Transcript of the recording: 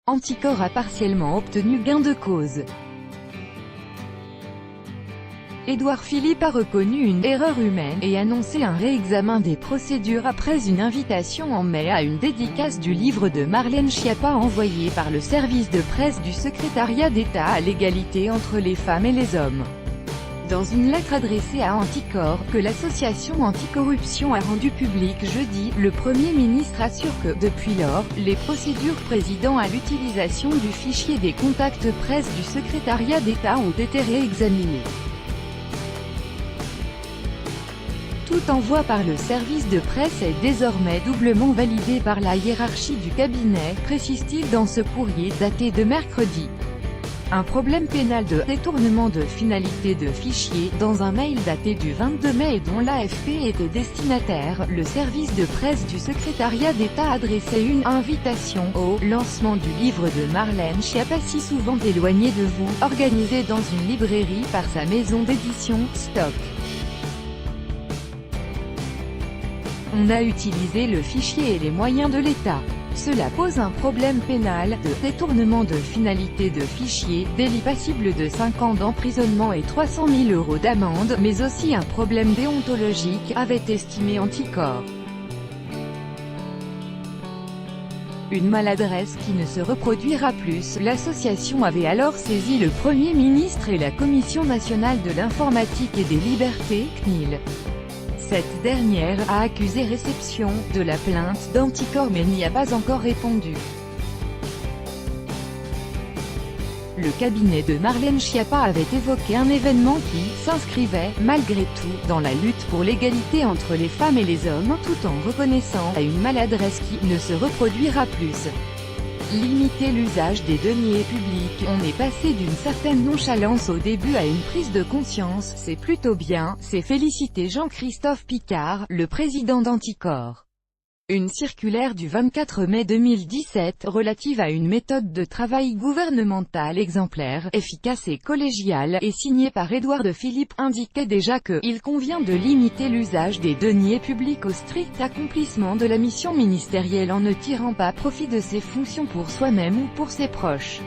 Anticor a partiellement obtenu gain de cause. Édouard Philippe a reconnu une erreur humaine et annoncé un réexamen des procédures après une invitation en mai à une dédicace du livre de Marlène Schiappa envoyé par le service de presse du secrétariat d'État à l'égalité entre les femmes et les hommes. Dans une lettre adressée à Anticor, que l'association anticorruption a rendue publique jeudi, le Premier ministre assure que, depuis lors, les procédures présidant à l'utilisation du fichier des contacts presse du secrétariat d'État ont été réexaminées. Tout envoi par le service de presse est désormais doublement validé par la hiérarchie du cabinet, précise-t-il dans ce courrier daté de mercredi. Un problème pénal de détournement de finalité de fichier, dans un mail daté du 22 mai et dont l'AFP était destinataire, le service de presse du secrétariat d'État adressait une invitation au lancement du livre de Marlène Schiappa si souvent éloigné de vous, organisé dans une librairie par sa maison d'édition, Stock. On a utilisé le fichier et les moyens de l'État. Cela pose un problème pénal, de détournement de finalité de fichier, délit passible de 5 ans d'emprisonnement et 300 000 € d'amende, mais aussi un problème déontologique, avait estimé Anticor. Une maladresse qui ne se reproduira plus. L'association avait alors saisi le Premier ministre et la Commission nationale de l'informatique et des libertés, CNIL. Cette dernière a accusé réception de la plainte d'Anticor mais n'y a pas encore répondu. Le cabinet de Marlène Schiappa avait évoqué un événement qui s'inscrivait, malgré tout, dans la lutte pour l'égalité entre les femmes et les hommes, tout en reconnaissant à une maladresse qui ne se reproduira plus. Limiter l'usage des deniers publics. On est passé d'une certaine nonchalance au début à une prise de conscience, c'est plutôt bien, s'est félicité Jean-Christophe Picard, le président d'Anticor. Une circulaire du 24 mai 2017, relative à une méthode de travail gouvernementale exemplaire, efficace et collégiale, et signée par Édouard Philippe, indiquait déjà que « il convient de limiter l'usage des deniers publics au strict accomplissement de la mission ministérielle en ne tirant pas profit de ses fonctions pour soi-même ou pour ses proches ».